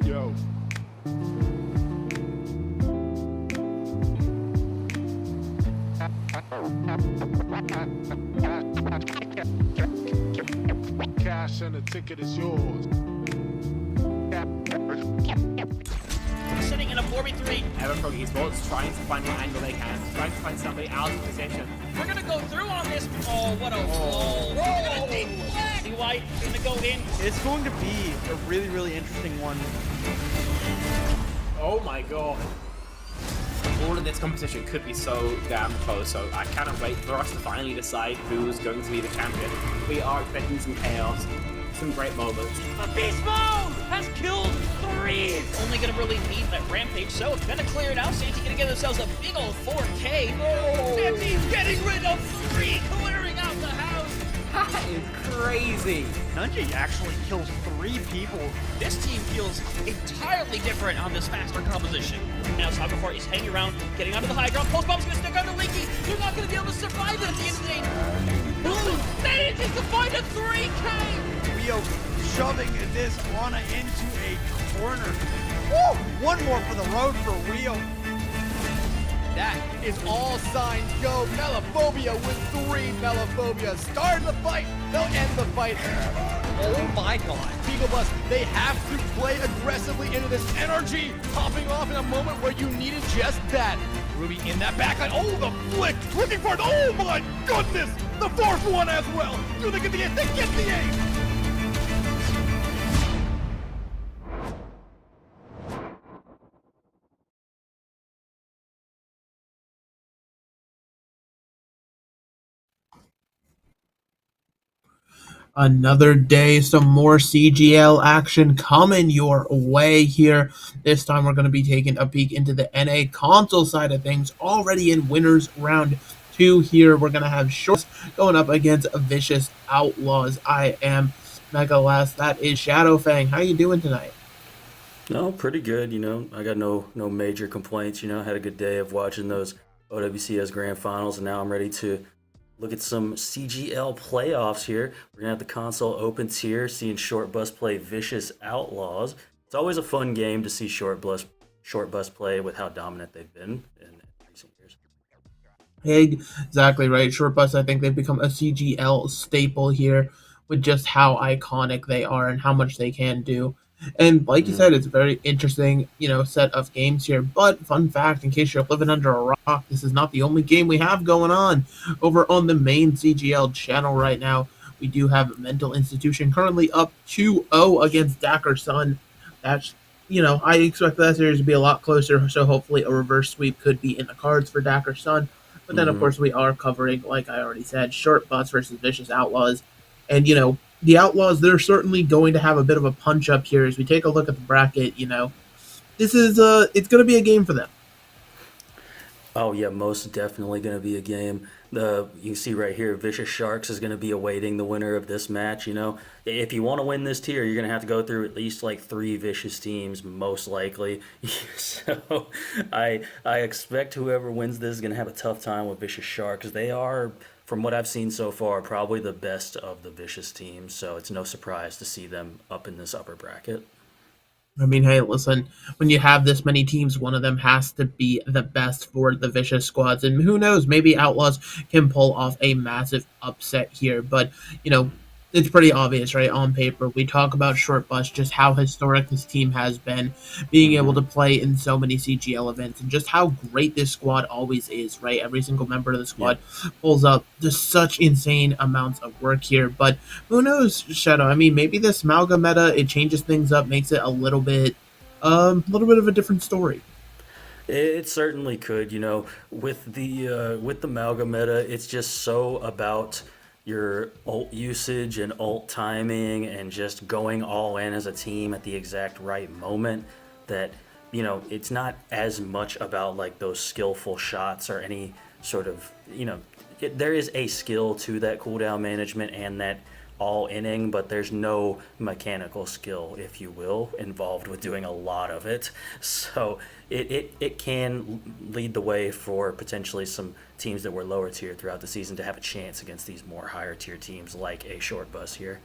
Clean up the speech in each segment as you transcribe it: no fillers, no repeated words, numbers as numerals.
Yo. Cash and the ticket is yours. Sitting in a 4v3. Everfrog Esports trying to find the angle they can, trying to find somebody out of position. We're gonna go through on this. Oh, what a roll. Whoa! Deep flag. White gonna go in. It's going to be a really, really interesting one. Oh my god. All of this competition could be so damn close, so I cannot wait for us to finally decide who's going to be the champion. We are expecting some chaos, some great moments. A beast mode has killed 3. Only gonna really need that rampage, so it's gonna clear it out. Santi gonna get themselves a big old 4K. Oh. Santi's getting rid of 3, clearing out the house. That is crazy. Nunji actually kills 3 people. This team feels entirely different on this faster composition. Now Saga4 is hanging around, getting onto the high ground. Post bomb's gonna stick onto Linky. They're not gonna be able to survive it at the end of the day. Boom! Manages to find a 3K! Rio shoving this Ana into a corner. Woo! One more for the road for Rio. That is all signs go. Melophobia with 3 Melophobia. Start the fight. They'll end the fight. Oh my god. Beagle Bus, they have to play aggressively into this energy, popping off in a moment where you needed just that. Ruby in that backline. Oh, the flick! Looking for it. Oh my goodness! The fourth one as well. Do they get the ace? They get the ace! Another day, some more CGL action coming your way here. This time we're going to be taking a peek into the NA console side of things. Already in winners round 2 here. We're going to have Shorts going up against Vicious Outlaws. I am Mega Last. That is Shadowfang. How you doing tonight? No, pretty good. I got no major complaints. Had a good day of watching those OWCS Grand Finals, and now I'm ready to look at some CGL playoffs here. We're gonna have the console open tier, seeing Short Bus play Vicious Outlaws. It's always a fun game to see Short Bus play with how dominant they've been in recent years. Exactly right. Short Bus, I think they've become a CGL staple here with just how iconic they are and how much they can do. And like you said, it's a very interesting, set of games here. But fun fact, in case you're living under a rock, this is not the only game we have going on over on the main CGL channel right now. We do have Mental Institution currently up 2-0 against Dakar Sun. That's, I expect that series to be a lot closer, so hopefully a reverse sweep could be in the cards for Dakar Sun. But then, of course, we are covering, like I already said, Short Bus versus Vicious Outlaws. And, the Outlaws, they're certainly going to have a bit of a punch up here as we take a look at the bracket. This is it's going to be a game for them. Oh yeah, most definitely going to be a game. You see right here, Vicious Sharks is going to be awaiting the winner of this match. If you want to win this tier, you're going to have to go through at least like 3 Vicious teams, most likely. So I expect whoever wins this is going to have a tough time with Vicious Sharks. They are, from what I've seen so far, probably the best of the Vicious teams. So it's no surprise to see them up in this upper bracket. I mean, hey, listen, when you have this many teams, one of them has to be the best for the Vicious squads. And who knows, maybe Outlaws can pull off a massive upset here. But, it's pretty obvious, right? On paper, we talk about Short Bus, just how historic this team has been, being able to play in so many CGL events, and just how great this squad always is, right? Every single member of the squad pulls up just such insane amounts of work here. But who knows, Shadow? I mean, maybe this Malga meta, it changes things up, makes it a little bit of a different story. It certainly could, with the Malga meta, it's just so about your ult usage and ult timing and just going all in as a team at the exact right moment that, it's not as much about like those skillful shots or any sort of, there is a skill to that cooldown management and that all inning, but there's no mechanical skill, if you will, involved with doing a lot of it. So it can lead the way for potentially some teams that were lower tier throughout the season to have a chance against these more higher tier teams like a Short Bus here.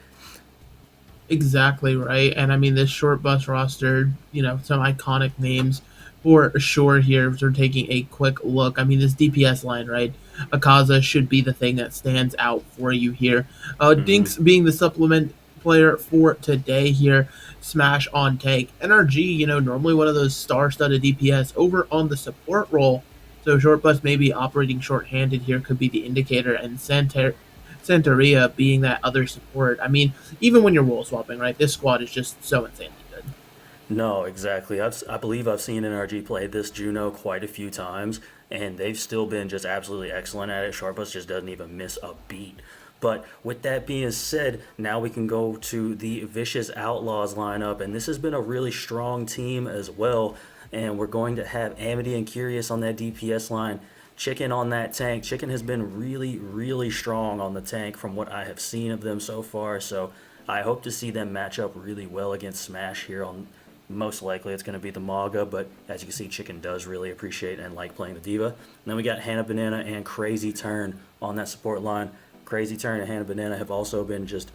Exactly right. And I mean, this Short Bus roster, some iconic names for sure here. If we're taking a quick look, I mean, this DPS line, right? Akaza should be the thing that stands out for you here. Dinks being the supplement player for today here. Smash on tank. NRG, normally one of those star-studded DPS over on the support role. So Short Bus maybe operating short-handed here could be the indicator, and Santeria being that other support. I mean, even when you're role swapping, right? This squad is just so insanely good. No, exactly. I believe I've seen NRG play this Juno quite a few times, and they've still been just absolutely excellent at it. Short Bus just doesn't even miss a beat. But with that being said, now we can go to the Vicious Outlaws lineup, and this has been a really strong team as well. And we're going to have Amity and Curious on that DPS line. Chicken on that tank. Chicken has been really, really strong on the tank from what I have seen of them so far. So I hope to see them match up really well against Smash here on. Most likely it's going to be the Maga, but as you can see, Chicken does really appreciate and like playing the Diva. And then we got Hannah Banana and Crazy Turn on that support line. Crazy Turn and Hannah Banana have also been just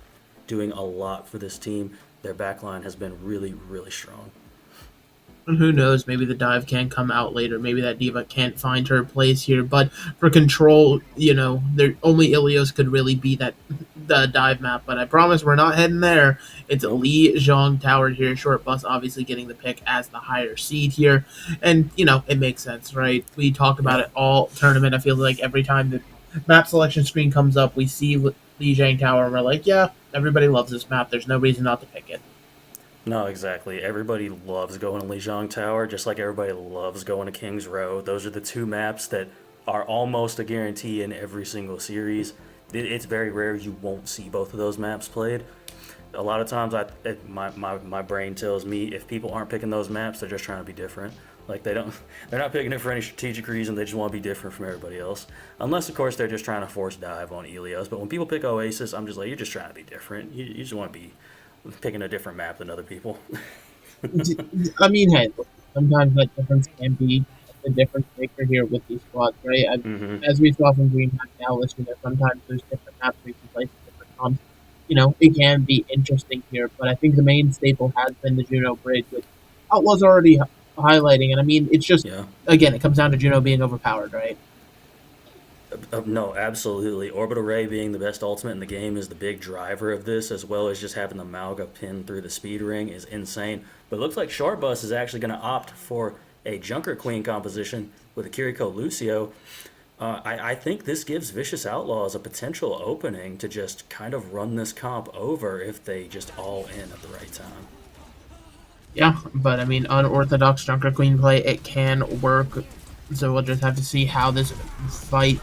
doing a lot for this team. Their backline has been really, really strong. And who knows, maybe the dive can come out later. Maybe that diva can't find her place here. But for control, there only Ilios could really be the dive map. But I promise we're not heading there. It's Li Zhang Tower here. Short Bus obviously getting the pick as the higher seed here. And, it makes sense, right? We talk about it all tournament. I feel like every time the map selection screen comes up, we see Li Zhang Tower and we're like, yeah, everybody loves this map. There's no reason not to pick it. No, exactly. Everybody loves going to Lijiang Tower, just like everybody loves going to King's Row. Those are the two maps that are almost a guarantee in every single series. It's very rare you won't see both of those maps played. A lot of times, my brain tells me if people aren't picking those maps, they're just trying to be different. Like they're not picking it for any strategic reason. They just want to be different from everybody else. Unless, of course, they're just trying to force dive on Ilios. But when people pick Oasis, I'm just like, you're just trying to be different. You just want to be picking a different map than other people. I mean, hey, sometimes that difference can be the difference maker here with these squads, right? As we saw from DreamHack now, listen, sometimes there's different maps we can play for different comps. It can be interesting here, but I think the main staple has been the Juno Bridge, which Outlaws already highlighting, and I mean, it's just, again, it comes down to Juno being overpowered, right? No, absolutely. Orbital Ray being the best ultimate in the game is the big driver of this, as well as just having the Malga pin through the speed ring is insane. But it looks like Short Bus is actually going to opt for a Junker Queen composition with a Kiriko Lucio. I think this gives Vicious Outlaws a potential opening to just kind of run this comp over if they just all in at the right time. Yeah, but I mean, unorthodox Junker Queen play, it can work. So we'll just have to see how this fight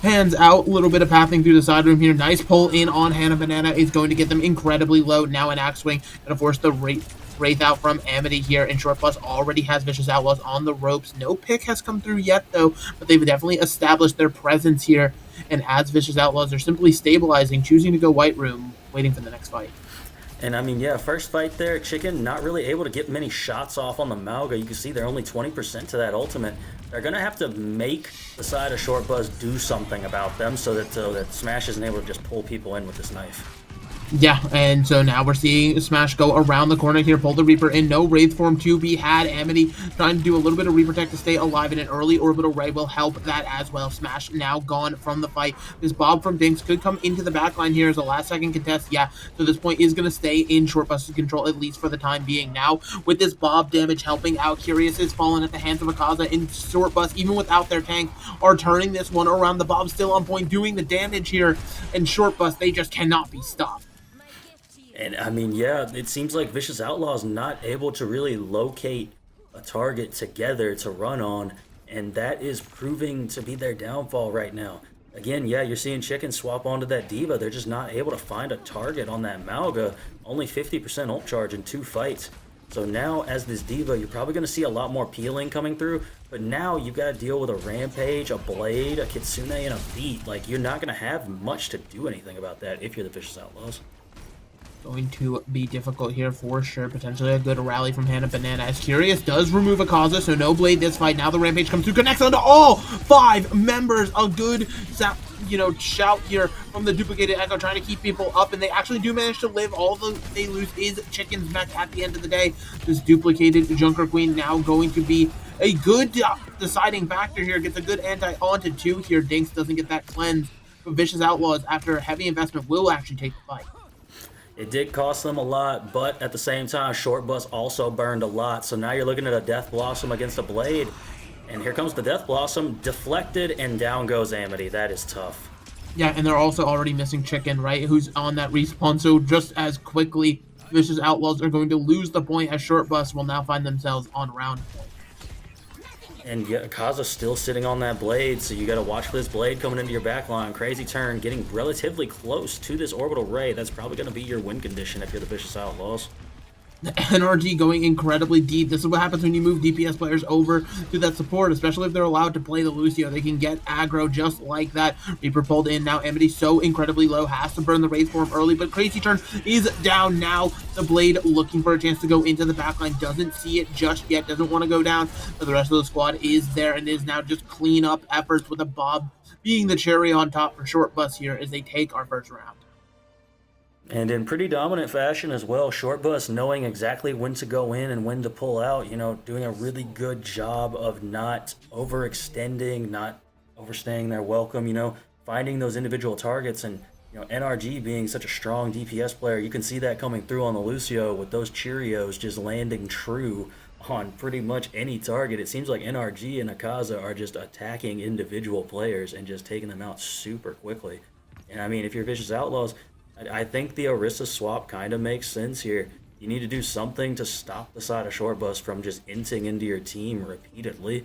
pans out. A little bit of pathing through the side room here. Nice pull in on Hannah Banana is going to get them incredibly low. Now an axe swing. Going to force the Wraith out from Amity here. And Short Bus already has Vicious Outlaws on the ropes. No pick has come through yet, though. But they've definitely established their presence here. And as Vicious Outlaws are simply stabilizing, choosing to go White Room, waiting for the next fight. And I mean, yeah, first fight there, Chicken not really able to get many shots off on the Malga. You can see they're only 20% to that ultimate. They're going to have to make the side of Short Buzz do something about them so that Smash isn't able to just pull people in with this knife. Yeah, and so now we're seeing Smash go around the corner here, pull the Reaper in, no Wraith form to be had. Amity trying to do a little bit of Reaper tech to stay alive, and an early Orbital Ray will help that as well. Smash now gone from the fight. This Bob from Dinks could come into the backline here as a last-second contest. Yeah, so this point is going to stay in Short Bus's control, at least for the time being. Now, with this Bob damage helping out, Curious is falling at the hands of Akaza, and Short Bus, even without their tank, are turning this one around. The Bob still on point, doing the damage here, and Short Bus, they just cannot be stopped. And I mean, yeah, it seems like Vicious Outlaws not able to really locate a target together to run on, and that is proving to be their downfall right now. Again, yeah, you're seeing Chicken swap onto that Diva. They're just not able to find a target on that Malga. Only 50% ult charge in 2 fights. So now, as this Diva, you're probably going to see a lot more peeling coming through, but now you've got to deal with a Rampage, a Blade, a Kitsune, and a Beat. Like, you're not going to have much to do anything about that if you're the Vicious Outlaws. Going to be difficult here for sure. Potentially a good rally from Hannah Banana as Curious does remove Akaza, so no Blade this fight. Now the Rampage comes through, connects onto all 5 members. A good shout here from the duplicated Echo, trying to keep people up, and they actually do manage to live. All they lose is Chicken's mech at the end of the day. This duplicated Junker Queen now going to be a good deciding factor here. Gets a good anti onto 2 here. Dinks doesn't get that cleanse, but Vicious Outlaws, after a heavy investment, will actually take the fight. It did cost them a lot, but at the same time, Short Bus also burned a lot. So now you're looking at a Death Blossom against a Blade. And here comes the Death Blossom, deflected, and down goes Amity. That is tough. Yeah, and they're also already missing Chicken, right? Who's on that respawn. So just as quickly, Vicious Outlaws are going to lose the point as Short Bus will now find themselves on round point. And yeah, Akaza's still sitting on that Blade, so you got to watch for this Blade coming into your backline. Crazy turn, getting relatively close to this Orbital Ray. That's probably going to be your win condition if you're the Vicious Outlaws. The NRG going incredibly deep. This is what happens when you move DPS players over to that support, especially if they're allowed to play the Lucio. They can get aggro just like that. Reaper pulled in. Now Amity so incredibly low, has to burn the Wraith form early, but Crazy Turn is down now. The Blade looking for a chance to go into the backline. Doesn't see it just yet. Doesn't want to go down, but the rest of the squad is there and is now just clean up efforts, with a Bob being the cherry on top for Short Bus here as they take our first round. And in pretty dominant fashion as well, Short Bus knowing exactly when to go in and when to pull out, doing a really good job of not overextending, not overstaying their welcome, finding those individual targets. And, NRG being such a strong DPS player, you can see that coming through on the Lucio with those Cheerios just landing true on pretty much any target. It seems like NRG and Akaza are just attacking individual players and just taking them out super quickly. And I mean, if you're Vicious Outlaws, I think the Orisa swap kind of makes sense here. You need to do something to stop the side of Short Bus from just inting into your team repeatedly.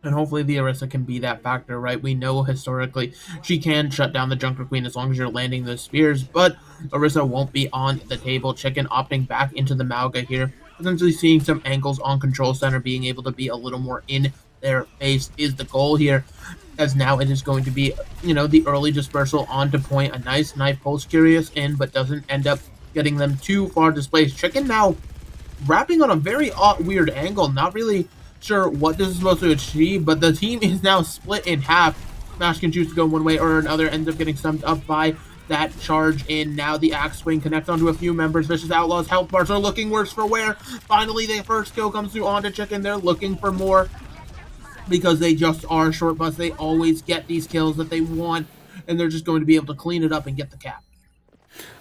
And hopefully the Orisa can be that factor, right? We know historically she can shut down the Junker Queen as long as you're landing those spears, but Orisa won't be on the table. Chicken opting back into the Mauga here, potentially seeing some angles on Control Center, being able to be a little more in their face is the goal here, as now it is going to be, the early dispersal onto point. A nice knife pulls Curious in, but doesn't end up getting them too far displaced. Chicken now wrapping on a very odd, weird angle, not really sure what this is supposed to achieve, but the team is now split in half. Smash can choose to go one way or another, ends up getting stumped up by that charge in. Now the axe swing connects onto a few members. Vicious Outlaws health bars are looking worse for wear. Finally, the first kill comes through onto Chicken. They're looking for more because they just are Short Bus. They always get these kills that they want, and they're just going to be able to clean it up and get the cap.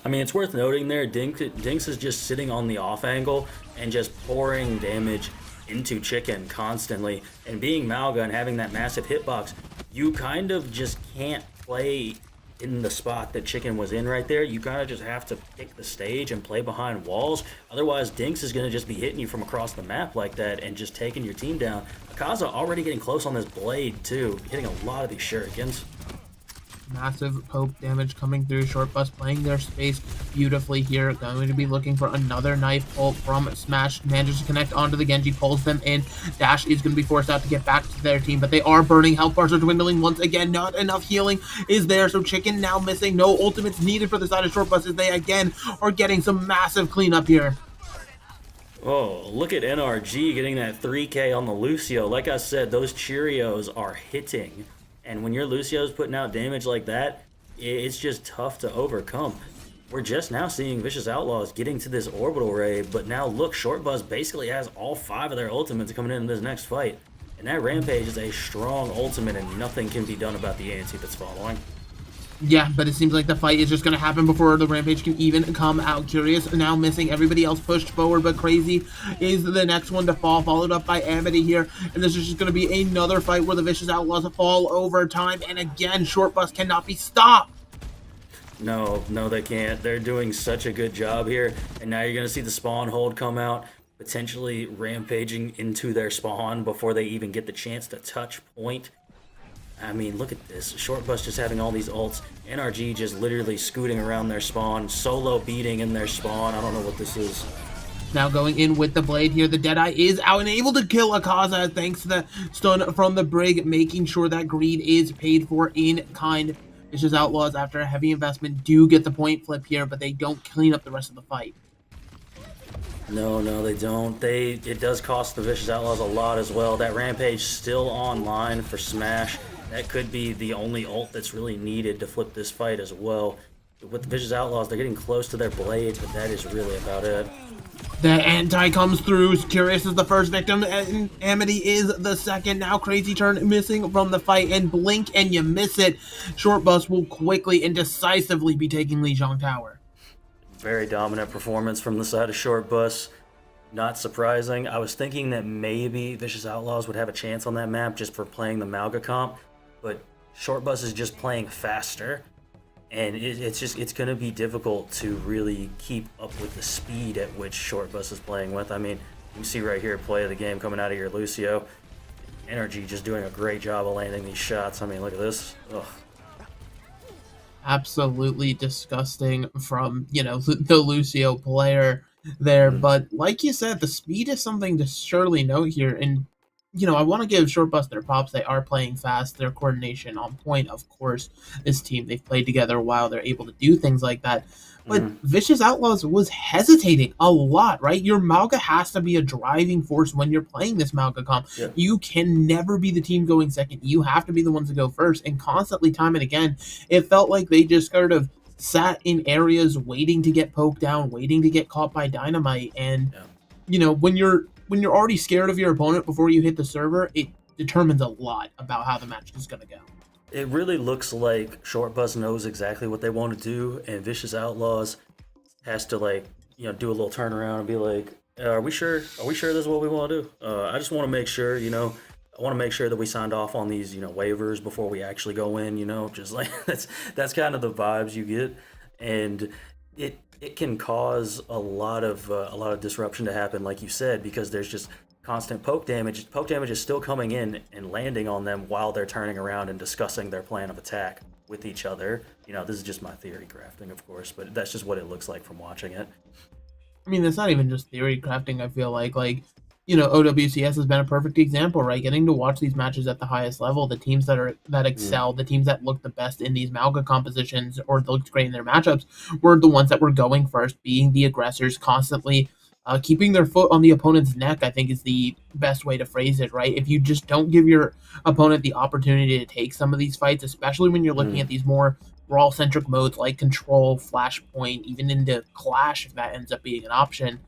I mean, it's worth noting there, Dinks is just sitting on the off angle and just pouring damage into Chicken constantly. And being Mauga and having that massive hitbox, you kind of just can't play in the spot that Chicken was in right there. You kind of just have to pick the stage and play behind walls. Otherwise, Dinks is going to just be hitting you from across the map like that and just taking your team down. Akaza already getting close on this blade, too, hitting a lot of these shurikens. Massive poke damage coming through. Short Bus playing their space beautifully here. Going to be looking for another knife pull from Smash. Manages to connect onto the Genji, pulls them in. Dash is going to be forced out to get back to their team, but they are burning. Health bars are dwindling once again. Not enough healing is there, so Chicken now missing. No ultimates needed for the side of Short Bus as they again are getting some massive cleanup here. Oh, look at NRG getting that 3K on the Lucio. Like I said, those Cheerios are hitting. And when your Lucio's putting out damage like that, it's just tough to overcome. We're just now seeing Vicious Outlaws getting to this orbital raid, but now look, Short Bus basically has all 5 of their ultimates coming in this next fight. And that Rampage is a strong ultimate, and nothing can be done about the ANC that's following. Yeah, but it seems like the fight is just going to happen before the Rampage can even come out. Curious now missing. Everybody else pushed forward, but Crazy is the next one to fall, followed up by Amity here. And this is just going to be another fight where the Vicious Outlaws fall over time. And again, Short Bus cannot be stopped. No, they can't. They're doing such a good job here. And now you're going to see the spawn hold come out, potentially rampaging into their spawn before they even get the chance to touch point. I mean, look at this. Short Bus just having all these ults. NRG just literally scooting around their spawn. Solo beating in their spawn. I don't know what this is. Now going in with the blade here. The Deadeye is out and able to kill Akaza thanks to the stun from the Brig, making sure that greed is paid for in kind. Vicious Outlaws, after a heavy investment, do get the point flip here, but they don't clean up the rest of the fight. No, they don't. It does cost the Vicious Outlaws a lot as well. That Rampage still online for Smash. That could be the only ult that's really needed to flip this fight as well. With the Vicious Outlaws, they're getting close to their blades, but that is really about it. The anti comes through. Curious is the first victim, and Amity is the second. Now Crazy turn missing from the fight, and blink and you miss it. Short Bus will quickly and decisively be taking Lijiang Tower. Very dominant performance from the side of Short Bus. Not surprising. I was thinking that maybe Vicious Outlaws would have a chance on that map just for playing the Mauga comp, but Short Bus is just playing faster, and it's going to be difficult to really keep up with the speed at which Short Bus is playing with. I mean, you can see right here, play of the game coming out of your Lucio. NRG just doing a great job of landing these shots. I mean, look at this. Ugh. Absolutely disgusting from, the Lucio player there. But like you said, the speed is something to surely note here. And, I want to give Short Bus their props. They are playing fast. Their coordination on point, of course. This team, they've played together a while. They're able to do things like that. But Vicious Outlaws was hesitating a lot, right? Your Mauga has to be a driving force when you're playing this Mauga comp. Yeah. You can never be the team going second. You have to be the ones to go first. And constantly, time and again, it felt like they just sort of sat in areas waiting to get poked down, waiting to get caught by dynamite. And Yeah. when you're already scared of your opponent before you hit the server, it determines a lot about how the match is going to go. It really looks like Short Bus knows exactly what they want to do, and Vicious Outlaws has to do a little turnaround and be like, "Are we sure? Are we sure this is what we want to do? I just want to make sure, I want to make sure that we signed off on these, waivers before we actually go in. Just like that's kind of the vibes you get, and it can cause a lot of disruption to happen, like you said, because there's just constant poke damage. Poke damage is still coming in and landing on them while they're turning around and discussing their plan of attack with each other. This is just my theory crafting, of course, but that's just what it looks like from watching it. I mean, it's not even just theory crafting. I feel like OWCS has been a perfect example, right? Getting to watch these matches at the highest level, the teams that excel, the teams that look the best in these Malga compositions or looked great in their matchups, were the ones that were going first, being the aggressors, constantly keeping their foot on the opponent's neck. I think is the best way to phrase it, right? If you just don't give your opponent the opportunity to take some of these fights, especially when you're looking at these more brawl-centric modes like Control, Flashpoint, even into Clash, if that ends up being an option,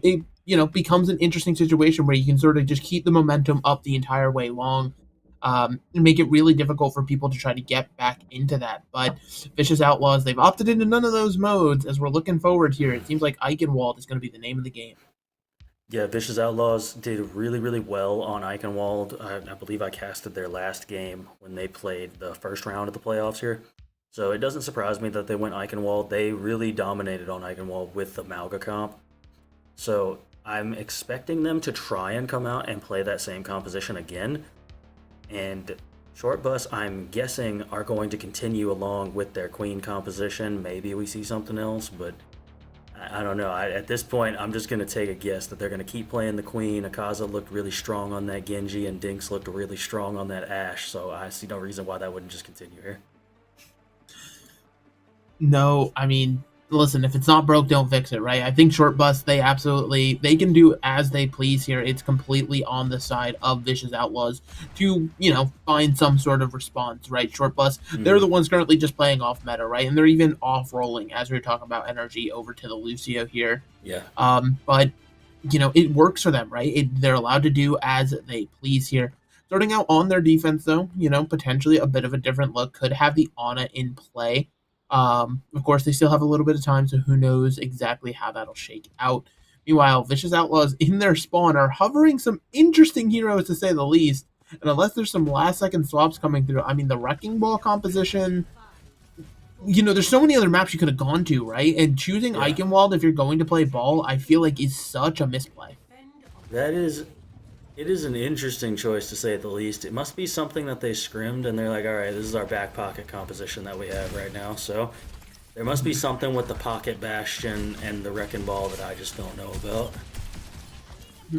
it becomes an interesting situation where you can sort of just keep the momentum up the entire way long, and make it really difficult for people to try to get back into that. But Vicious Outlaws, they've opted into none of those modes. As we're looking forward here, it seems like Eichenwald is going to be the name of the game. Yeah, Vicious Outlaws did really, really well on Eichenwald. I believe I casted their last game when they played the first round of the playoffs here. So it doesn't surprise me that they went Eichenwald. They really dominated on Eichenwald with the Malga comp. So I'm expecting them to try and come out and play that same composition again. And Short Bus, I'm guessing, are going to continue along with their Queen composition. Maybe we see something else, but I don't know. At this point, I'm just going to take a guess that they're going to keep playing the Queen. Akaza looked really strong on that Genji, and Dinks looked really strong on that Ashe, so I see no reason why that wouldn't just continue here. No, I mean, listen, if it's not broke, don't fix it, right? I think Short Bus, they can do as they please here. It's completely on the side of Vicious Outlaws to, find some sort of response, right? Short Bus, they're the ones currently just playing off meta, right? And they're even off rolling as we were talking about energy over to the Lucio here. Yeah. But, it works for them, right? They're allowed to do as they please here. Starting out on their defense, though, potentially a bit of a different look. Could have the Ana in play. Of course, they still have a little bit of time, so who knows exactly how that'll shake out. Meanwhile, Vicious Outlaws in their spawn are hovering some interesting heroes, to say the least. And unless there's some last-second swaps coming through, I mean, the Wrecking Ball composition, there's so many other maps you could have gone to, right? And choosing Eichenwald if you're going to play Ball, I feel like is such a misplay. It is an interesting choice, to say the least. It must be something that they scrimmed and they're like, all right, this is our back pocket composition that we have right now. So there must be something with the Pocket Bastion and the Wrecking Ball that I just don't know about.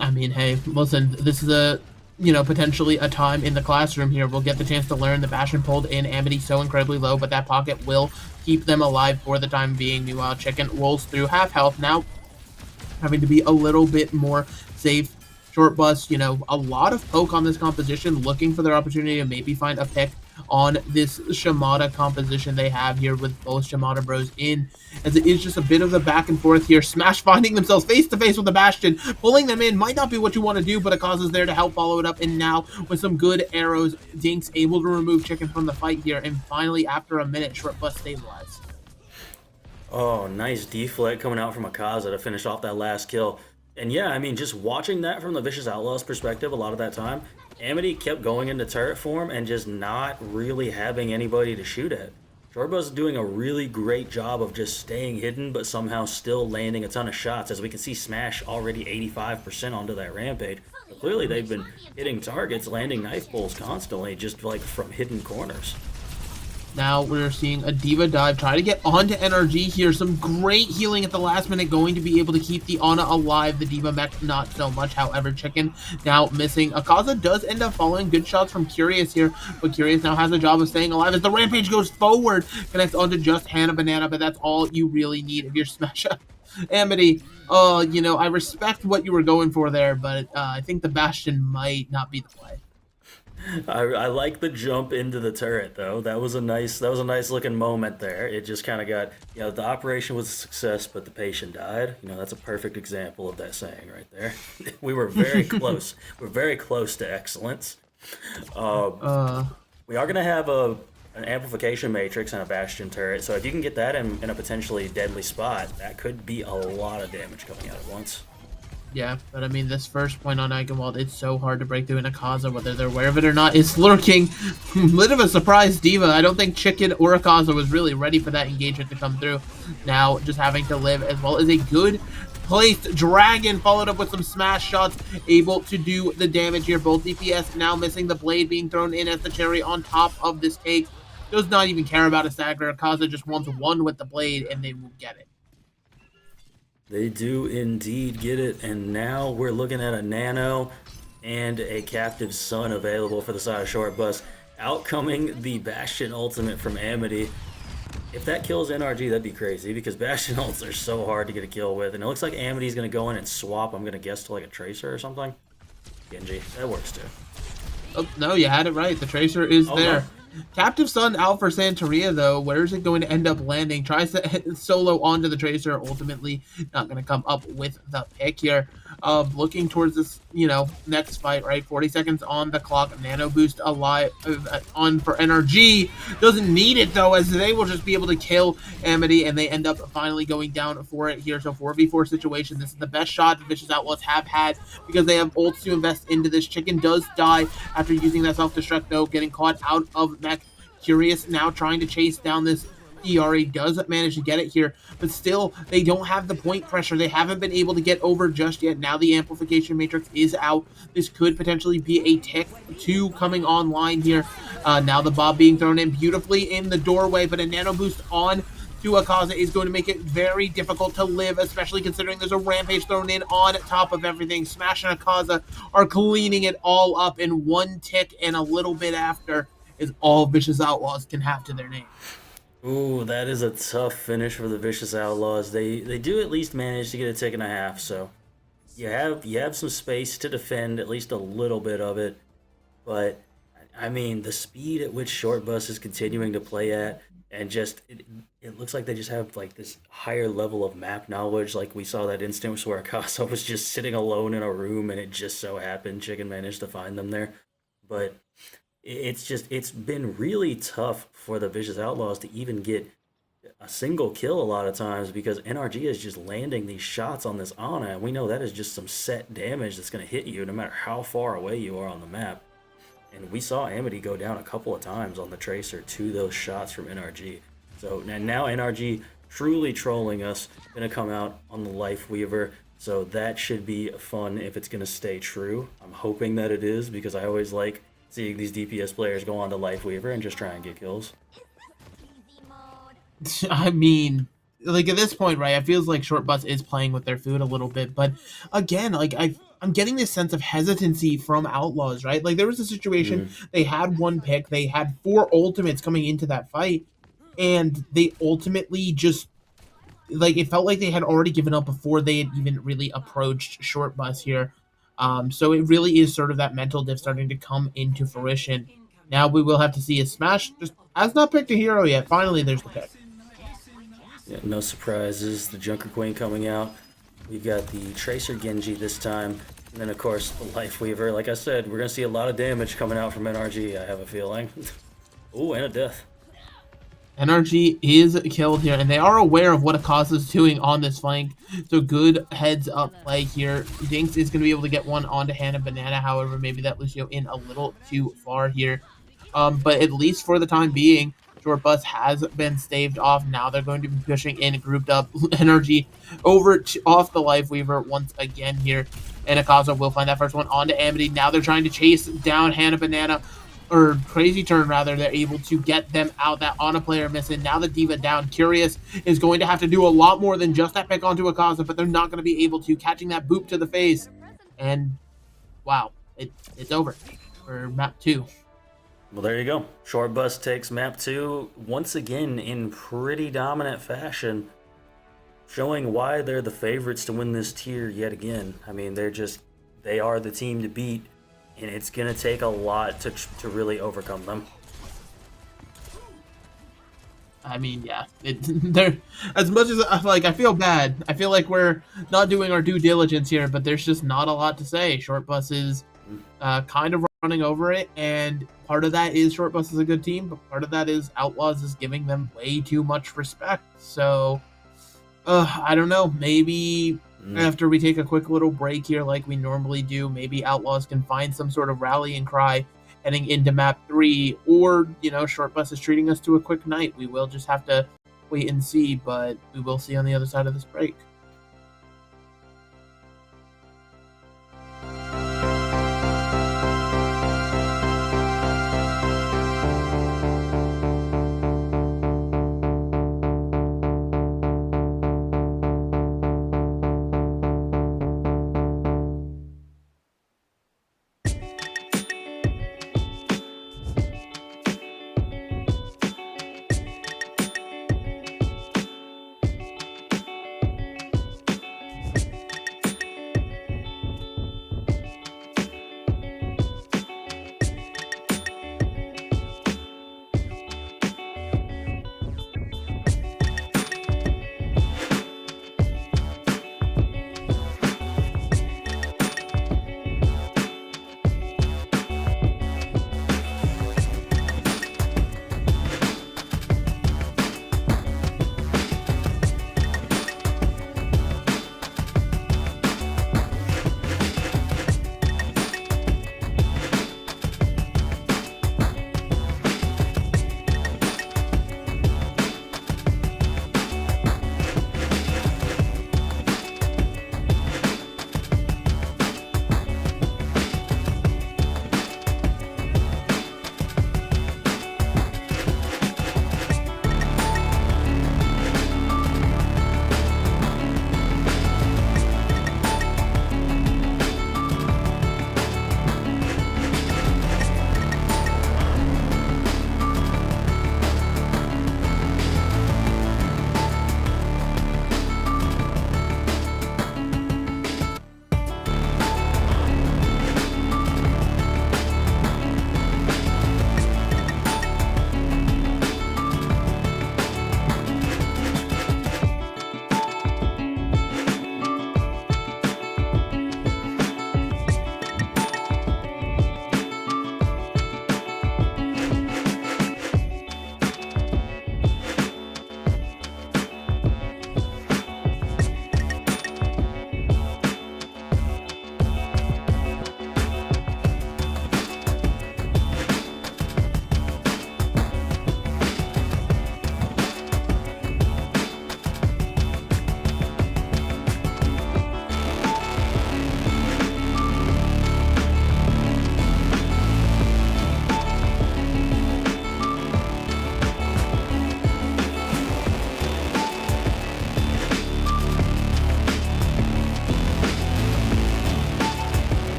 I mean, hey, listen, this is potentially a time in the classroom here. We'll get the chance to learn the Bastion pulled in Amity so incredibly low, but that pocket will keep them alive for the time being. Meanwhile, Chicken rolls through half health now, having to be a little bit more safe. Short Bus, a lot of poke on this composition, looking for their opportunity to maybe find a pick on this Shimada composition they have here with both Shimada bros in, as it is just a bit of the back and forth here. Smash finding themselves face to face with the Bastion, pulling them in might not be what you want to do, but Akaza's there to help follow it up, and now with some good arrows, Dinks able to remove Chicken from the fight here, and finally, after a minute, Short Bus stabilized. Oh, nice deflect coming out from Akaza to finish off that last kill. And yeah, I mean, just watching that from the Vicious Outlaws perspective a lot of that time, Amity kept going into turret form and just not really having anybody to shoot at. Shortbus is doing a really great job of just staying hidden, but somehow still landing a ton of shots. As we can see, Smash already 85% onto that Rampage. But clearly, they've been hitting targets, landing knife pulls constantly, just like from hidden corners. Now we're seeing a D.Va dive, try to get onto NRG here. Some great healing at the last minute, going to be able to keep the Ana alive. The D.Va mech not so much, however. Chicken now missing. Akaza does end up following good shots from Curious here, but Curious now has a job of staying alive as the Rampage goes forward. Connects onto just Hannah Banana, but that's all you really need if you're Smash Up. Amity, I respect what you were going for there, but I think the Bastion might not be the play. I like the jump into the turret though. That was a nice looking moment there. It just kind of got, the operation was a success, but the patient died. That's a perfect example of that saying right there. We were very close. We're very close to excellence. We are gonna have an amplification matrix and a bastion turret. So if you can get that in a potentially deadly spot, that could be a lot of damage coming out at once. Yeah, but I mean, this first point on Eichenwald, it's so hard to break through in Akaza, whether they're aware of it or not. It's lurking. Bit of a surprise, Diva. I don't think Chicken or Akaza was really ready for that engagement to come through. Now, just having to live, as well as a good placed Dragon, followed up with some smash shots, able to do the damage here. Both DPS now missing the blade being thrown in as the cherry on top of this cake. Does not even care about a stagger. Akaza just wants one with the blade, and they will get it. They do indeed get it, and now we're looking at a Nano and a Captive Sun available for the side of Short Bus. Outcoming the Bastion ultimate from Amity. If that kills NRG, that'd be crazy, because Bastion ults are so hard to get a kill with, and it looks like Amity's going to go in and swap, I'm going to guess, to like a Tracer or something. Genji, that works too. Oh, no, you had it right. The Tracer is there. No. Captive Sun out for Santeria, though. Where is it going to end up landing? Tries to hit solo onto the Tracer. Ultimately, not going to come up with the pick here. Looking towards this, next fight, right? 40 seconds on the clock. Nano boost alive on for NRG. Doesn't need it, though, as they will just be able to kill Amity, and they end up finally going down for it here. So 4v4 situation. This is the best shot the Vicious Outlaws have had because they have ults to invest into this. Chicken does die after using that self-destruct, though, getting caught out of mech. Curious now trying to chase down this ERA, does manage to get it here, but still they don't have the point pressure. They haven't been able to get over just yet. Now the amplification matrix is out. This could potentially be a tick 2 coming online here. Now the Bob being thrown in beautifully in the doorway, but a nano boost on to Akaza is going to make it very difficult to live, especially considering there's a rampage thrown in on top of everything. Smash and Akaza are cleaning it all up in one tick, and a little bit after is all Vicious Outlaws can have to their name. Ooh, that is a tough finish for the Vicious Outlaws. They do at least manage to get a tick and a half, so you have some space to defend at least a little bit of it. But I mean, the speed at which Short Bus is continuing to play at, and just it looks like they just have like this higher level of map knowledge. Like we saw that instance where Akaza was just sitting alone in a room, and it just so happened Chicken managed to find them there. But it's been really tough for the Vicious Outlaws to even get a single kill a lot of times, because NRG is just landing these shots on this Ana, and we know that is just some set damage that's going to hit you no matter how far away you are on the map. And we saw Amity go down a couple of times on the Tracer to those shots from NRG. So now NRG truly trolling us, going to come out on the Life Weaver. So that should be fun if it's going to stay true. I'm hoping that it is, because I always like seeing these DPS players go on to Life Weaver and just try and get kills. I mean, like at this point, right, it feels like Short Bus is playing with their food a little bit, but again, like I'm getting this sense of hesitancy from Outlaws, right? Like there was a situation, they had one pick, they had 4 ultimates coming into that fight, and they ultimately just, like, it felt like they had already given up before they had even really approached Short Bus here. So it really is sort of that mental diff starting to come into fruition. Now we will have to see a Smash just has not picked a hero yet. Finally, there's the pick. Yeah, no surprises. The Junker Queen coming out. We've got the Tracer Genji this time. And then, of course, the Life Weaver. Like I said, we're going to see a lot of damage coming out from NRG, I have a feeling. Ooh, and a death. NRG is killed here, and they are aware of what Akaza's doing on this flank. So good heads up play here. Dinks is going to be able to get one onto Hannah Banana. However, maybe that Lucio in a little too far here. But at least for the time being, Short Bus has been staved off. Now they're going to be pushing in grouped up NRG over off the Life Weaver once again here. And Akaza will find that first one onto Amity. Now they're trying to chase down Hannah Banana. Or Crazy Turn, rather. They're able to get them out. That Ana player missing. Now the Diva down. Curious is going to have to do a lot more than just that pick onto Akaza, but they're not going to be able to. Catching that boop to the face. And, wow, it's over for map 2. Well, there you go. Short Bus takes map 2 once again in pretty dominant fashion, showing why they're the favorites to win this tier yet again. I mean, they are the team to beat. and it's gonna take a lot to really overcome them. I mean, yeah, they're as much as like I feel bad. I feel like we're not doing our due diligence here, but there's just not a lot to say. Short Bus is kind of running over it, and part of that is Short Bus is a good team, but part of that is Outlaws is giving them way too much respect. So, I don't know. Maybe after we take a quick little break here, like we normally do, maybe Outlaws can find some sort of rallying cry heading into map 3, or, you know, Short Bus is treating us to a quick night. We will just have to wait and see, but we will see on the other side of this break.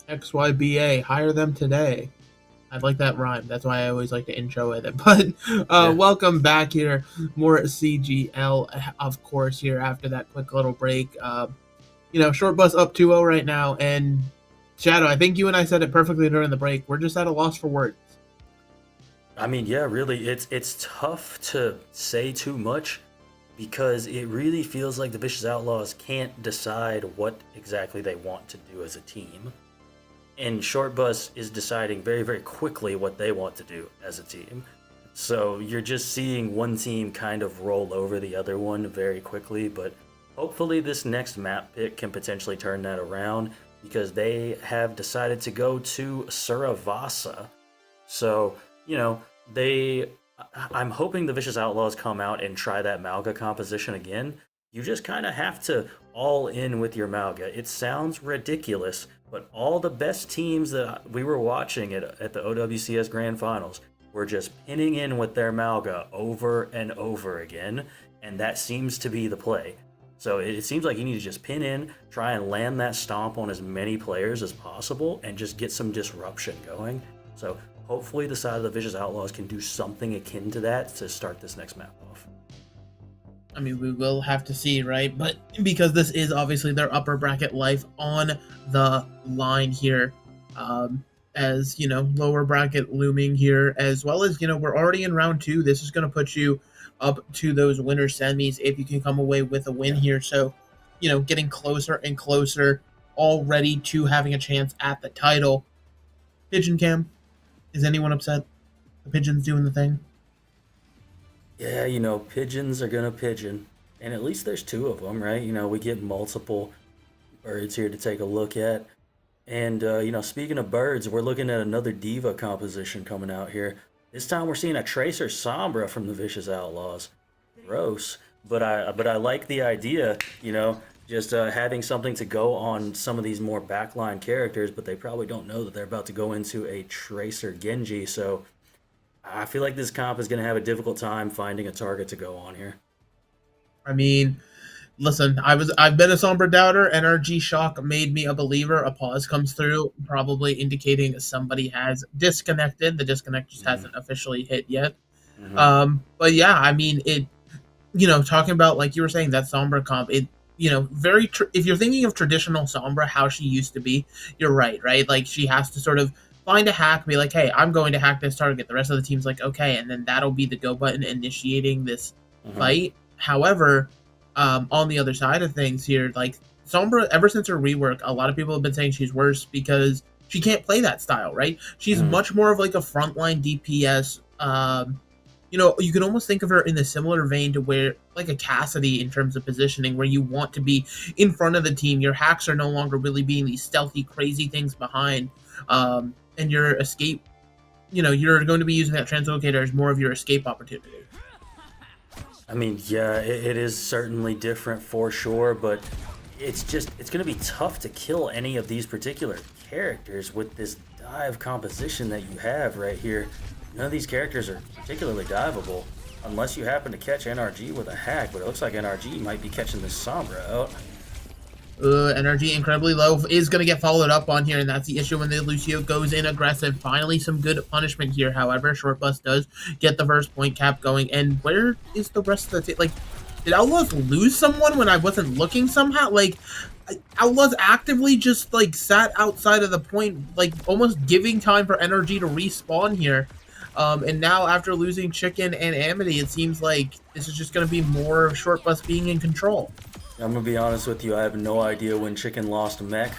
XYBA, hire them today. I like that rhyme. That's why I always like to intro with it. But welcome back here. More CGL, of course, here after that quick little break. Short Bus up 2-0 right now. And Shadow, I think you and I said it perfectly during the break. We're just at a loss for words. I mean, yeah, really, it's tough to say too much because it really feels like the Vicious Outlaws can't decide what exactly they want to do as a team. And Short Bus is deciding very, very quickly what they want to do as a team. So you're just seeing one team kind of roll over the other one very quickly, but hopefully this next map pick can potentially turn that around because they have decided to go to Suravasa. So, I'm hoping the Vicious Outlaws come out and try that Malga composition again. You just kind of have to all in with your Malga. It sounds ridiculous, but all the best teams that we were watching at the OWCS Grand Finals were just pinning in with their Malga over and over again, and that seems to be the play. So it seems like you need to just pin in, try and land that stomp on as many players as possible, and just get some disruption going. So hopefully the side of the Vicious Outlaws can do something akin to that to start this next map off. I mean, we will have to see, right? But because this is obviously their upper bracket life on the line here, as, lower bracket looming here, as well as, we're already in round 2. This is going to put you up to those winner semis if you can come away with a win here. So, getting closer and closer already to having a chance at the title. Pigeon Cam, is anyone upset? The Pigeon's doing the thing. Yeah, pigeons are gonna pigeon. And at least there's 2 of them, right? We get multiple birds here to take a look at. And, speaking of birds, we're looking at another Diva composition coming out here. This time we're seeing a Tracer Sombra from the Vicious Outlaws. Gross. But I like the idea, just having something to go on some of these more backline characters, but they probably don't know that they're about to go into a Tracer Genji, so I feel like this comp is going to have a difficult time finding a target to go on here. I mean, listen, I've been a Sombra doubter. NRG shock made me a believer. A pause comes through, probably indicating somebody has disconnected. The disconnect just hasn't officially hit yet. But yeah, I mean, it. Talking about, like you were saying, that Sombra comp, it. If you're thinking of traditional Sombra, how she used to be, you're right? Like she has to sort of find a hack, be like, hey, I'm going to hack this target. The rest of the team's like, okay, and then that'll be the go button initiating this fight. However, on the other side of things here, like Sombra, ever since her rework, a lot of people have been saying she's worse because she can't play that style, right? She's much more of like a frontline DPS. You can almost think of her in a similar vein to where, like a Cassidy in terms of positioning, where you want to be in front of the team. Your hacks are no longer really being these stealthy, crazy things behind. And your escape, you're going to be using that translocator as more of your escape opportunity. I mean, yeah, it is certainly different for sure, but it's going to be tough to kill any of these particular characters with this dive composition that you have right here. None of these characters are particularly diveable unless you happen to catch NRG with a hack, but it looks like NRG might be catching this Sombra out. Energy incredibly low is going to get followed up on here, and that's the issue when the Lucio goes in aggressive. Finally, some good punishment here. However, Short Bus does get the first point cap going. And where is the rest of the team? Like, did Outlaws lose someone when I wasn't looking somehow? Like, Outlaws actively just, like, sat outside of the point, like, almost giving time for Energy to respawn here. And now, after losing Chicken and Amity, it seems like this is just going to be more of Short Bus being in control. I'm going to be honest with you, I have no idea when Chicken lost mech.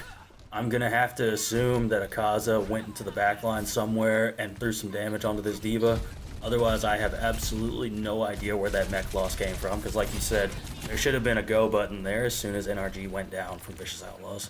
I'm going to have to assume that Akaza went into the backline somewhere and threw some damage onto this Diva. Otherwise, I have absolutely no idea where that mech loss came from, because like you said, there should have been a go button there as soon as NRG went down from Vicious Outlaws.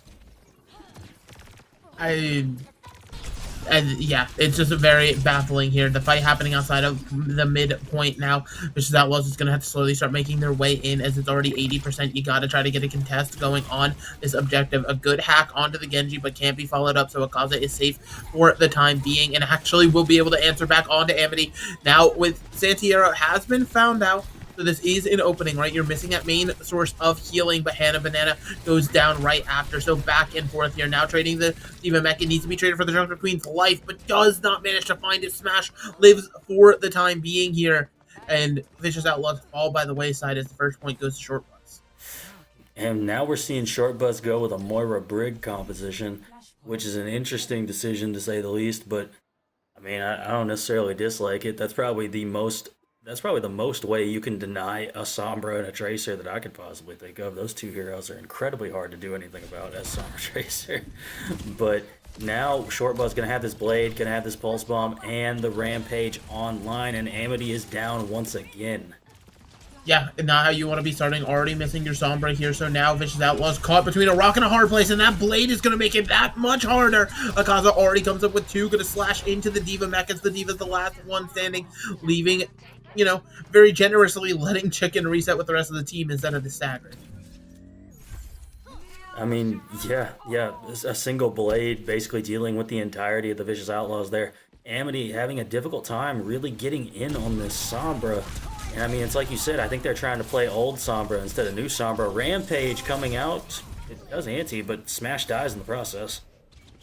And yeah, it's just very baffling here. The fight happening outside of the midpoint now. Vicious Outlaws is going to have to slowly start making their way in, as it's already 80%. You got to try to get a contest going on this objective. A good hack onto the Genji, but can't be followed up, so Akaza is safe for the time being, and actually will be able to answer back onto Amity. Now, with Santiero has been found out. So this is an opening, right? You're missing that main source of healing, but Hannah Banana goes down right after. So back and forth here. Now trading the Diva Mech. It needs to be traded for the Junker Queen's life, but does not manage to find it. Smash lives for the time being here. And Vicious Outlaws fall by the wayside as the first point goes to Short Bus. And now we're seeing Short Bus go with a Moira Brig composition, which is an interesting decision to say the least, but I mean, I don't necessarily dislike it. That's probably the most way you can deny a Sombra and a Tracer that I could possibly think of. Those two heroes are incredibly hard to do anything about as Sombra Tracer. But now Short Bus gonna have this Blade, gonna have this Pulse Bomb, and the Rampage online, and Amity is down once again. Yeah, and not how you want to be starting, already missing your Sombra here, so now Vicious Outlaws caught between a rock and a hard place, and that Blade is going to make it that much harder. Akaza already comes up with 2, going to slash into the Diva Mech as the Diva's the last one standing, leaving, you know, very generously letting Chicken reset with the rest of the team instead of the staggering. I mean, yeah, a single Blade basically dealing with the entirety of the Vicious Outlaws there. Amity having a difficult time really getting in on this Sombra. And I mean, it's like you said, I think they're trying to play old Sombra instead of new Sombra. Rampage coming out, it does anti, but Smash dies in the process.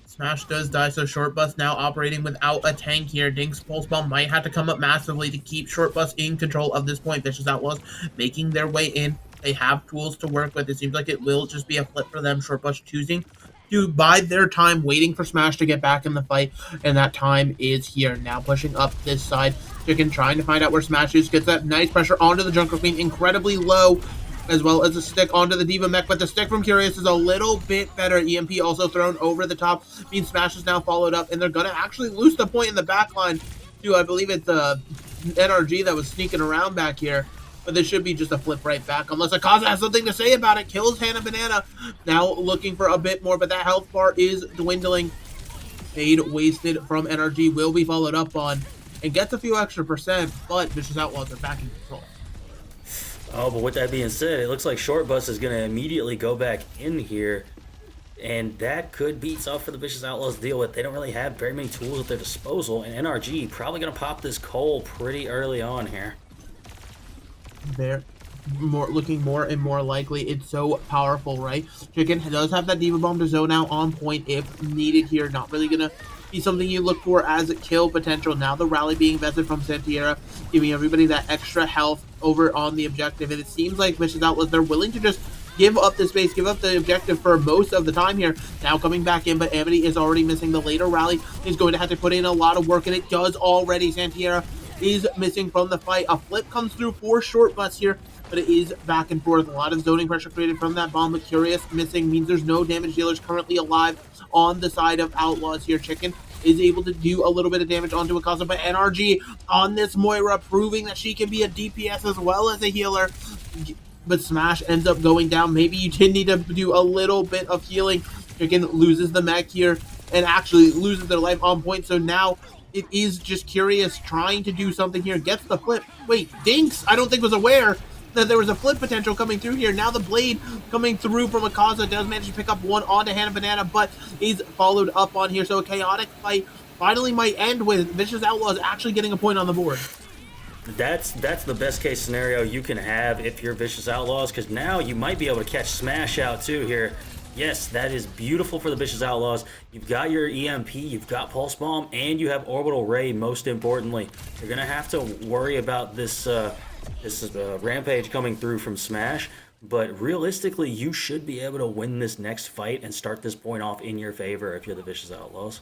Smash does die, so Short Bus now operating without a tank here. Dink's Pulse Bomb might have to come up massively to keep Short Bus in control of this point. Vicious Outlaws making their way in. They have tools to work with. It seems like it will just be a flip for them. Short Bus choosing to bide their time, waiting for Smash to get back in the fight, and that time is here. Now pushing up this side. Chicken trying to find out where Smash is. Gets that nice pressure onto the Junker Queen, incredibly low, as well as a stick onto the Diva Mech, but the stick from Curious is a little bit better. EMP also thrown over the top, means Smash is now followed up, and they're going to actually lose the point in the back line to, I believe it's NRG that was sneaking around back here. But this should be just a flip right back, unless Akaza has something to say about it. Kills Hannah Banana. Now looking for a bit more, but that health bar is dwindling. Fade wasted from NRG will be followed up on, and gets a few extra percent, but Vicious Outlaws are back in control. Oh, but with that being said, it looks like Short Bus is going to immediately go back in here, and that could be tough for the Vicious Outlaws to deal with. They don't really have very many tools at their disposal, and NRG probably going to pop this Cole pretty early on here. They're looking more and more likely. It's so powerful, right? Chicken does have that Diva Bomb to zone out on point if needed here. Not really going to be something you look for as a kill potential. Now the rally being vested from Santiera, giving everybody that extra health over on the objective. And it seems like Vicious Outlaws, they're willing to just give up the space, give up the objective for most of the time here. Now coming back in, but Amity is already missing. The later rally is going to have to put in a lot of work, and it does already. Santiera is missing from the fight. A flip comes through for Short Bus here, but it is back and forth. A lot of zoning pressure created from that bomb, but Curious missing means there's no damage dealers currently alive on the side of Outlaws here. Chicken is able to do a little bit of damage onto Akaza, but NRG on this Moira, proving that she can be a DPS as well as a healer. But Smash ends up going down. Maybe you did need to do a little bit of healing. Chicken loses the mech here and actually loses their life on point, so now it is just Curious trying to do something here. Gets the flip. Wait, Dinks, I don't think was aware that there was a flip potential coming through here. Now the Blade coming through from Akaza does manage to pick up one onto Hannah Banana, but is followed up on here. So a chaotic fight finally might end with Vicious Outlaws actually getting a point on the board. That's the best case scenario you can have if you're Vicious Outlaws, because now you might be able to catch Smash out too here. Yes, that is beautiful for the Vicious Outlaws. You've got your EMP, you've got Pulse Bomb, and you have Orbital Ray, most importantly. You're going to have to worry about this Rampage coming through from Smash, but realistically, you should be able to win this next fight and start this point off in your favor if you're the Vicious Outlaws.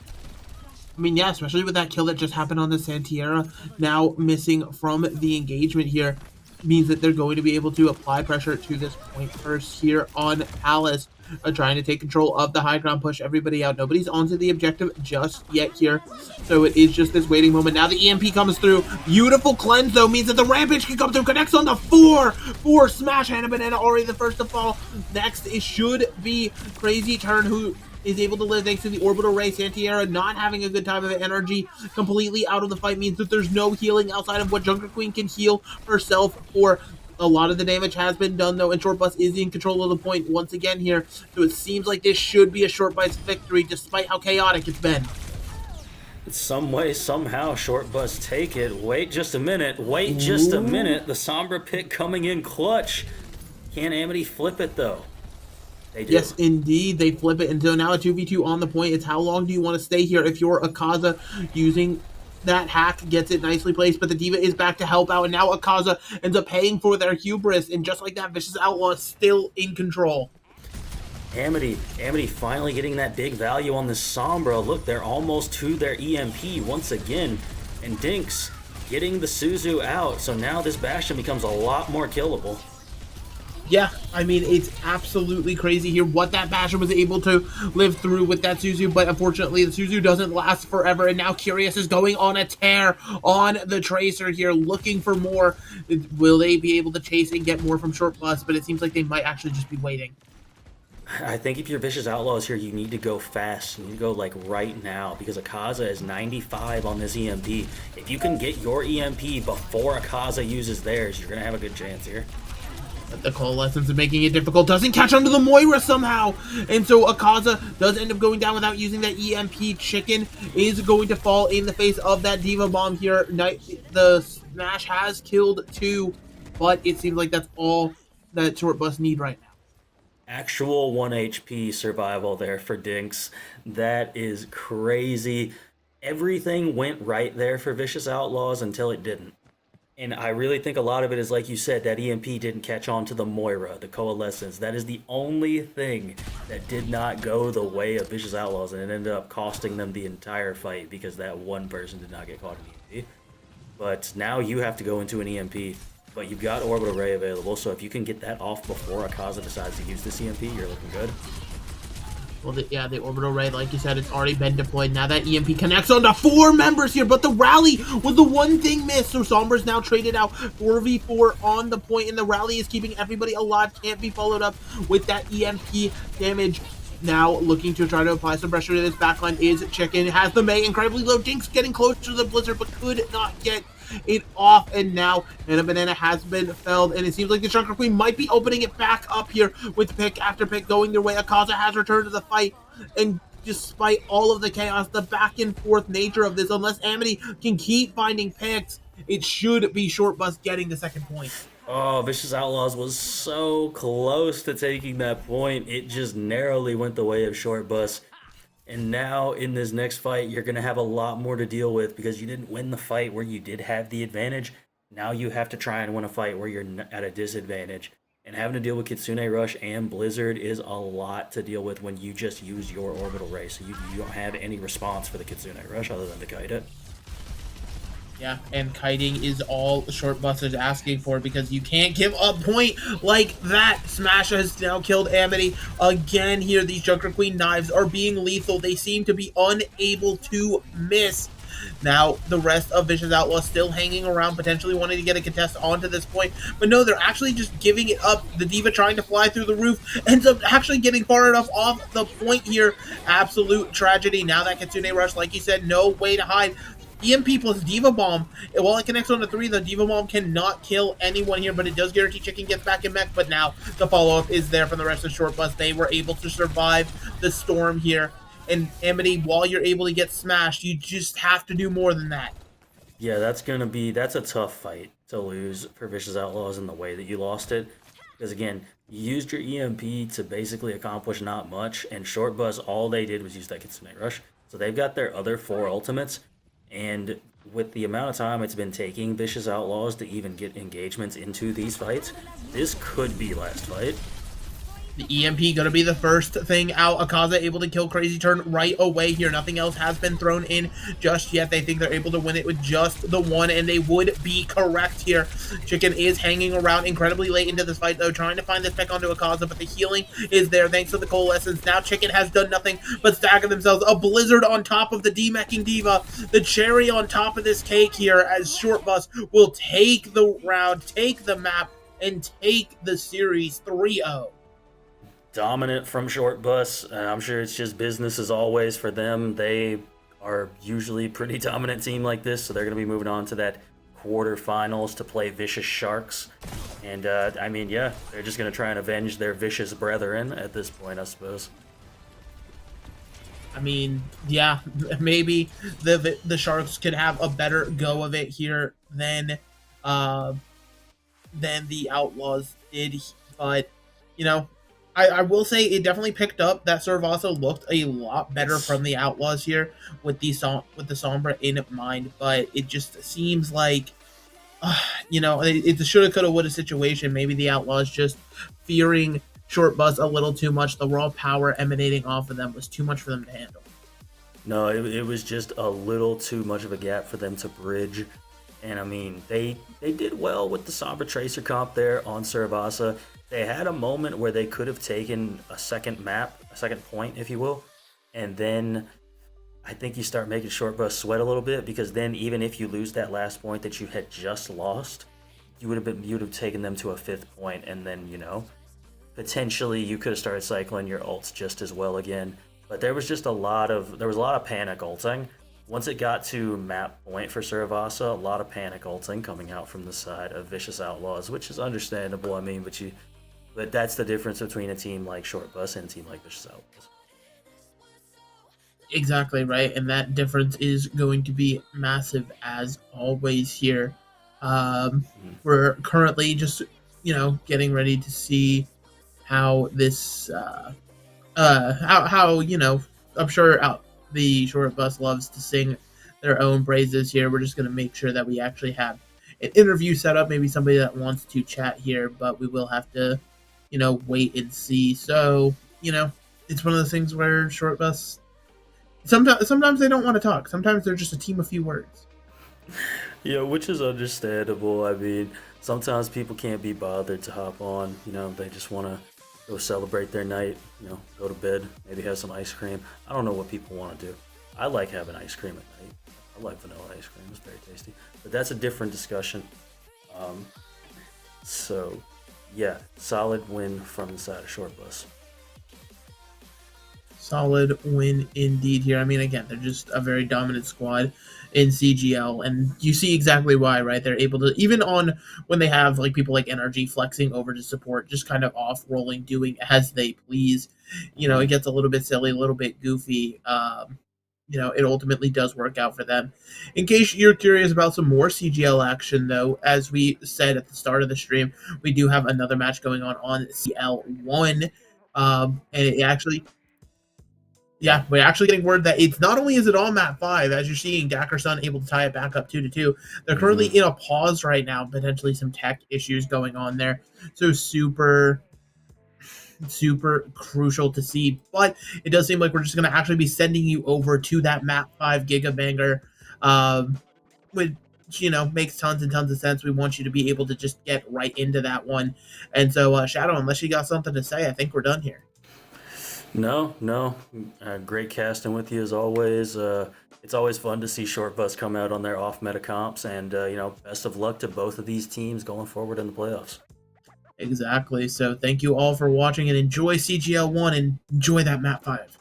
I mean, yeah, especially with that kill that just happened on the Santiera, now missing from the engagement here, means that they're going to be able to apply pressure to this point first here on Alice, trying to take control of the high ground, push everybody out. Nobody's onto the objective just yet here, so it is just this waiting moment. Now the EMP comes through. Beautiful cleanse, though, means that the Rampage can come through, connects on the 4 Smash. Hannah Banana already the first to fall. Next, it should be Crazy Turn, who is able to live thanks to the Orbital Ray. Santiera not having a good time of it. NRG completely out of the fight means that there's no healing outside of what Junker Queen can heal herself for. A lot of the damage has been done, though, and Short Bus is in control of the point once again here. So it seems like this should be a Short Bus victory, despite how chaotic it's been. Some way, somehow, Short Bus take it. Wait just a minute. Wait just a minute. The Sombra pick coming in clutch. Can Amity flip it, though? They do. Yes, indeed, they flip it, and so now a 2v2 on the point. It's how long do you want to stay here if you're Akaza using that hack, gets it nicely placed, but the D.Va is back to help out, and now Akaza ends up paying for their hubris, and just like that, Vicious Outlaw is still in control. Amity finally getting that big value on this Sombra. Look, they're almost to their EMP once again, and Dinks getting the Suzu out, so now this Bastion becomes a lot more killable. Yeah, I mean, it's absolutely crazy here what that Bastion was able to live through with that Suzu, but unfortunately the Suzu doesn't last forever, and now Curious is going on a tear on the Tracer here, looking for more. Will they be able to chase and get more from Short Bus? But it seems like they might actually just be waiting. I think if you're Vicious Outlaws here, you need to go fast. You need to go like right now because Akaza is 95 on this EMP. If you can get your EMP before Akaza uses theirs, you're going to have a good chance here. But the Coalescence is making it difficult. Doesn't catch onto the Moira somehow. And so Akaza does end up going down without using that EMP. Chicken is going to fall in the face of that D.Va bomb here. The Smash has killed 2, but it seems like that's all that Short Bus need right now. Actual 1 HP survival there for Dinks. That is crazy. Everything went right there for Vicious Outlaws until it didn't. And I really think a lot of it is, like you said, that EMP didn't catch on to the Moira, the Coalescence. That is the only thing that did not go the way of Vicious Outlaws, and it ended up costing them the entire fight because that one person did not get caught in EMP. But now you have to go into an EMP, but you've got Orbital Ray available, so if you can get that off before Akaza decides to use this EMP, you're looking good. Well, the Orbital Ray, like you said, it's already been deployed. Now that EMP connects onto 4 members here, but the rally was the one thing missed. So Sombra's now traded out 4v4 on the point, and the rally is keeping everybody alive. Can't be followed up with that EMP damage. Now looking to try to apply some pressure to this backline is Chicken. Has the May incredibly low. Dinks getting close to the Blizzard, but could not get it off, and now Hannah Banana has been felled, and it seems like the Chunker Queen might be opening it back up here with pick after pick going their way. Akaza has returned to the fight, and despite all of the chaos, the back and forth nature of this, unless Amity can keep finding picks, it should be Short Bus getting the second point. Oh, Vicious Outlaws was so close to taking that point. It just narrowly went the way of Short Bus. And now in this next fight, you're going to have a lot more to deal with because you didn't win the fight where you did have the advantage. Now you have to try and win a fight where you're at a disadvantage. And having to deal with Kitsune Rush and Blizzard is a lot to deal with when you just use your Orbital Ray. So you don't have any response for the Kitsune Rush other than to kite it. Yeah, and kiting is all Short Bus is asking for because you can't give a point like that. Smash has now killed Amity again here. These Junker Queen knives are being lethal. They seem to be unable to miss. Now, the rest of Vicious Outlaws still hanging around, potentially wanting to get a contest onto this point. But no, they're actually just giving it up. The D.Va trying to fly through the roof ends up actually getting far enough off the point here. Absolute tragedy. Now that Kitsune Rush, like you said, no way to hide. EMP plus D.Va Bomb. While it connects on to 3, the D.Va Bomb cannot kill anyone here, but it does guarantee Chicken gets back in mech. But now the follow-up is there from the rest of Short Bus. They were able to survive the storm here. And Amity, while you're able to get smashed, you just have to do more than that. Yeah, that's a tough fight to lose for Vicious Outlaws in the way that you lost it. Because again, you used your EMP to basically accomplish not much, and Short Bus, all they did was use that Kitsune Rush. So they've got their other 4 ultimates. And with the amount of time it's been taking Vicious Outlaws to even get engagements into these fights, this could be last fight. The EMP gonna be the first thing out. Akaza able to kill Crazy Turn right away here. Nothing else has been thrown in just yet. They think they're able to win it with just the one, and they would be correct here. Chicken is hanging around incredibly late into this fight, though, trying to find this pick onto Akaza, but the healing is there thanks to the Coalescence. Now Chicken has done nothing but stagger themselves. A Blizzard on top of the demeching D.Va. The cherry on top of this cake here as Short Bus will take the round, take the map, and take the series 3-0. Dominant from Short Bus. I'm sure it's just business as always for them. They are usually a pretty dominant team like this, so they're going to be moving on to that quarterfinals to play Vicious Sharks. And, I mean, yeah, they're just going to try and avenge their vicious brethren at this point, I suppose. I mean, yeah, maybe the Sharks could have a better go of it here uh, than the Outlaws did, but you know, I will say it definitely picked up that Servaso looked a lot better Yes. from the Outlaws here with with the Sombra in mind, but it just seems like it's a shoulda, coulda, woulda situation. Maybe the Outlaws just fearing short bus a little too much. The raw power emanating off of them was too much for them to handle. No, it was just a little too much of a gap for them to bridge. And I mean, they did well with the Sombra Tracer comp there on Sarabasa. They had a moment where they could have taken a second map, a second point, if you will. And then I think you start making short bus sweat a little bit, because then even if you lose that last point that you had just lost, you would have taken them to a fifth point, and then potentially you could have started cycling your ults just as well again. But there was a lot of panic ulting. Once it got to map point for Saravasa, a lot of panic ulting coming out from the side of Vicious Outlaws, which is understandable. I mean, but that's the difference between a team like Short Bus and a team like Vicious Outlaws. Exactly right, and that difference is going to be massive as always here. We're currently just getting ready to see how this how I'm sure the short bus loves to sing their own praises here. We're just going to make sure that we actually have an interview set up, maybe somebody that wants to chat here, but we will have to wait and see. So it's one of those things where short bus sometimes they don't want to talk, sometimes they're just a team of few words. Yeah, which is understandable. I mean, sometimes people can't be bothered to hop on. They just want to go celebrate their night, go to bed, maybe have some ice cream. I don't know what people want to do. I like having ice cream at night. I like vanilla ice cream. It's very tasty. But that's a different discussion. Um, so, yeah, solid win from the side of Short Bus. Solid win indeed here. I mean, again, they're just a very dominant squad in CGL, and you see exactly why, right? They're able to, even on when they have like people like NRG flexing over to support, just kind of off rolling, doing as they please. It gets a little bit silly, a little bit goofy. It ultimately does work out for them. In case you're curious about some more CGL action, though, as we said at the start of the stream, we do have another match going on CL1. And it actually, Yeah. yeah, we're actually getting word that it's not only is it on map 5, as you're seeing Dackerson able to tie it back up 2-2. They're currently in a pause right now, potentially some tech issues going on there. So super crucial to see. But it does seem like we're just going to actually be sending you over to that map 5 gigabanger, which makes tons and tons of sense. We want you to be able to just get right into that one. And so, Shadow, unless you got something to say, I think we're done here. No. Great casting with you as always. It's always fun to see Short Bus come out on their off meta comps, and best of luck to both of these teams going forward in the playoffs. Exactly. So thank you all for watching, and enjoy CGL1 and enjoy that map 5.